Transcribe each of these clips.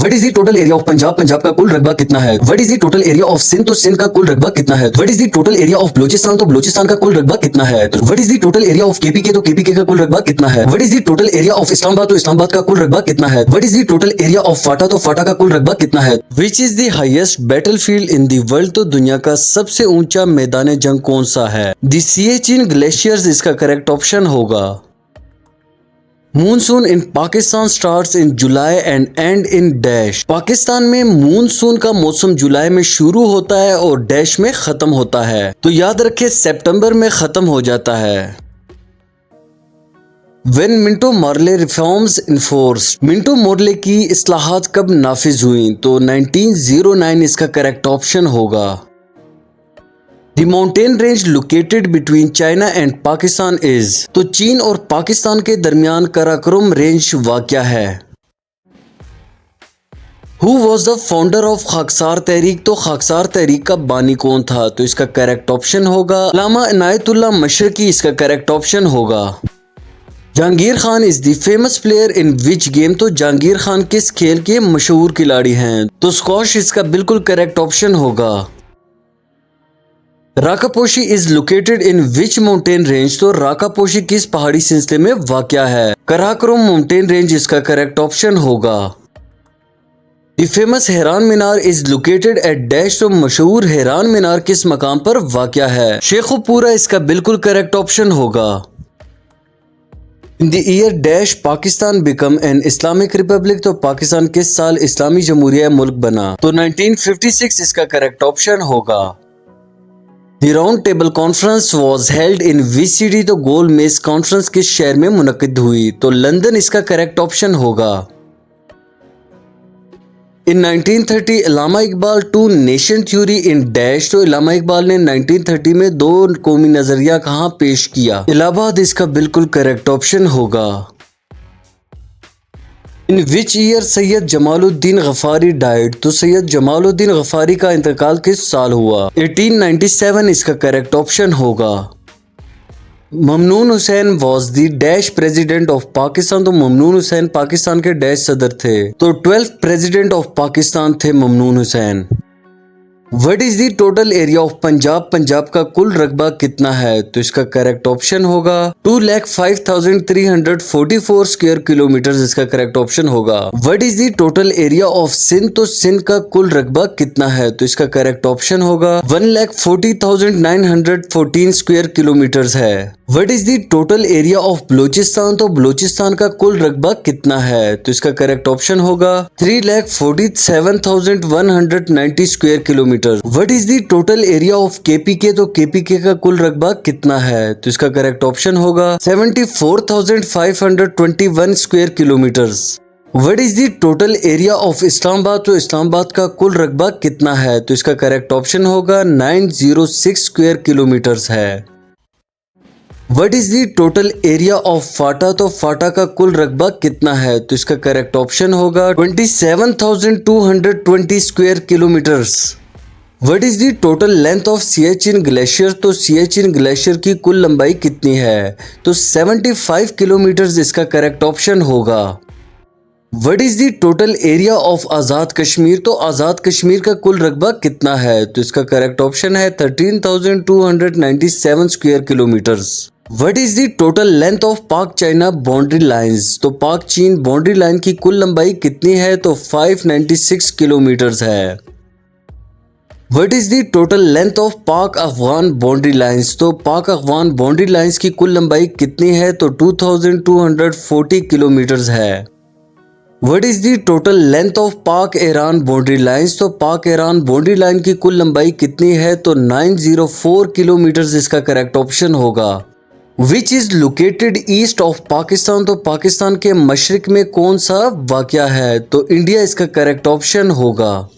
What is the total area of Punjab, Punjab का कुल रकबा कितना है? What is the total area of Sindh, तो सिंध का कुल रकबा कितना है? What is the total area of Balochistan, तो बलोचिस्तान का कुल रकबा कितना है? What is the total area of KPK, तो केपीके का कुल रकबा कितना है? What is the total area of Islamabad, तो इस्लामाबाद का कुल रकबा कितना है? What is the total area of FATA, तो फाटा का कुल रकबा कितना है? Which is the highest battlefield in the world, तो दुनिया का सबसे ऊंचा मैदान जंग कौन सा है? द सियाचिन ग्लेशियर्स इसका करेक्ट ऑप्शन होगा। Monsoon in Pakistan starts in July and end in dash। Pakistan में मूनसून का मौसम जुलाई में शुरू होता है और डैश में खत्म होता है, तो याद रखें सितंबर में खत्म हो जाता है। When Minto Morley reforms enforced, Minto Morley की इस्लाहात कब नाफिज हुई? तो 1909 इसका करेक्ट ऑप्शन होगा। The mountain range located between China and Pakistan is, तो चीन और पाकिस्तान के दरमियान काराकोरम रेंज वाक़या है। Who was the founder of खाकसार तहरीक, तो खाकसार तहरीक का बानी कौन था? तो इसका करेक्ट ऑप्शन होगा अल्लामा इनायतुल्लाह मशरकी, इसका करेक्ट ऑप्शन होगा। Jahangir Khan is the famous player in which game, तो जहांगीर खान किस खेल के मशहूर खिलाड़ी हैं? तो स्क्वॉश इसका बिल्कुल करेक्ट ऑप्शन होगा। Rakaposhi is located in which mountain range, तो राकापोशी किस पहाड़ी सिलसिले में वाक़या है? कराकोरम माउंटेन रेंज इसका करेक्ट ऑप्शन होगा। द फेमस हैरान मीनार इज लोकेटेड एट डैश, तो मशहूर हैरान मीनार किस मकाम पर वाक़या है? शेखुपुरा इसका बिल्कुल करेक्ट ऑप्शन होगा। In the year dash Pakistan become an Islamic Republic, तो पाकिस्तान किस साल इस्लामी जमहूरिया मुल्क बना? तो 1956 इसका करेक्ट ऑप्शन होगा। The round table conference was held in which city, तो गोल मेज कॉन्फ्रेंस किस शहर में मुनक्किद हुई? तो लंदन इसका करेक्ट ऑप्शन होगा। In 1930 Allama Iqbal two nation theory in dash, तो अल्लामा इकबाल ने 1930 में दो कौमी नजरिया कहाँ पेश किया? इलाहाबाद इसका बिल्कुल करेक्ट ऑप्शन होगा। In which year Syed Jamaluddin Ghaffari died, तो सैयद जमालुद्दीन गफारी का इंतकाल किस साल हुआ? 1897 इसका करेक्ट ऑप्शन होगा। Mamnoon Hussain was the dash president of Pakistan, तो ममनून हुसैन पाकिस्तान के डैश सदर थे, तो 12th प्रेसिडेंट ऑफ पाकिस्तान थे Mamnoon Hussain. What is the total area of Punjab, Punjab का कुल रकबा कितना है? तो इसका करेक्ट ऑप्शन होगा 2,05,344 स्क्वायर किलोमीटर, इसका करेक्ट ऑप्शन होगा। What is the total area of Sindh, तो सिंध का कुल रकबा कितना है? तो इसका करेक्ट ऑप्शन होगा 1,40,914 स्क्वायर किलोमीटर है। What is the total area of Balochistan, तो बलोचिस्तान का कुल रकबा कितना है? तो इसका करेक्ट ऑप्शन होगा 3,47,190 square kilometre. What is the total area of KPK, तो केपीके का कुल रकबा कितना है? तो इसका करेक्ट ऑप्शन होगा 74,521 square kilometres. What is the total area of Islamabad, तो इस्लामाबाद का कुल रकबा कितना है? तो इसका करेक्ट ऑप्शन होगा 906 स्क्वायर किलोमीटर्स है। What is the total area of FATA, तो फाटा का कुल रकबा कितना है? तो इसका करेक्ट ऑप्शन होगा 27,220 square kilometres. What is the total length of Siachen glacier, तो सियाचिन ग्लेशियर की कुल लंबाई कितनी है? तो 75 किलोमीटर इसका करेक्ट ऑप्शन होगा। What is the total area of Azad Kashmir, तो आज़ाद कश्मीर का कुल रकबा कितना है? तो इसका करेक्ट ऑप्शन है 13,297 square kilometres. What is the total length of पाक चाइना बाउंड्री लाइंस, तो पाक चीन बाउंड्री लाइन की कुल लंबाई कितनी है? तो 596 किलोमीटर्स है। What is the total length of पाक अफगान बाउंड्री लाइंस, तो पाक अफगान बाउंड्री लाइंस की कुल लंबाई कितनी है? तो 2240 किलोमीटर्स है। What is the total length of पाक ईरान बाउंड्री लाइंस, तो पाक ईरान बाउंड्री लाइन की कुल लंबाई कितनी है? तो 904 किलोमीटर इसका करेक्ट ऑप्शन होगा। Which is located east of Pakistan, तो पाकिस्तान के मशरिक में कौन सा वाक़या है? तो इंडिया इसका करेक्ट ऑप्शन होगा।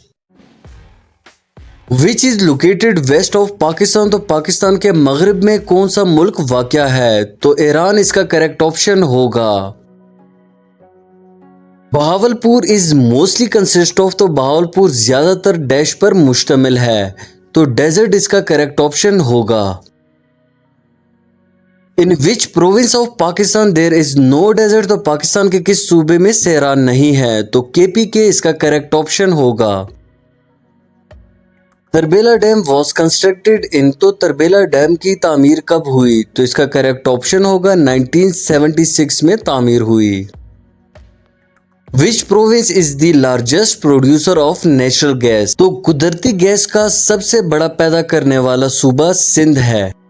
Which is located west of Pakistan, तो पाकिस्तान के मगरिब में कौन सा मुल्क वाक़या है? तो ईरान इसका करेक्ट ऑप्शन होगा। Bahawalpur is mostly consist of, तो बहावलपुर ज्यादातर डैश पर मुश्तमिल है, तो डेजर्ट इसका करेक्ट ऑप्शन होगा। In which province of Pakistan there is no desert, तो पाकिस्तान के किस सूबे में सहरा नहीं है? तो KPK इसका करेक्ट ऑप्शन होगा। Tarbela dam was constructed in, तो तरबेला डैम की तामीर कब हुई? तो इसका करेक्ट ऑप्शन होगा 1976 में तामीर हुई। विच province is the largest producer of natural gas, तो कुदरती गैस का सबसे बड़ा पैदा करने वाला सूबा सिंध है।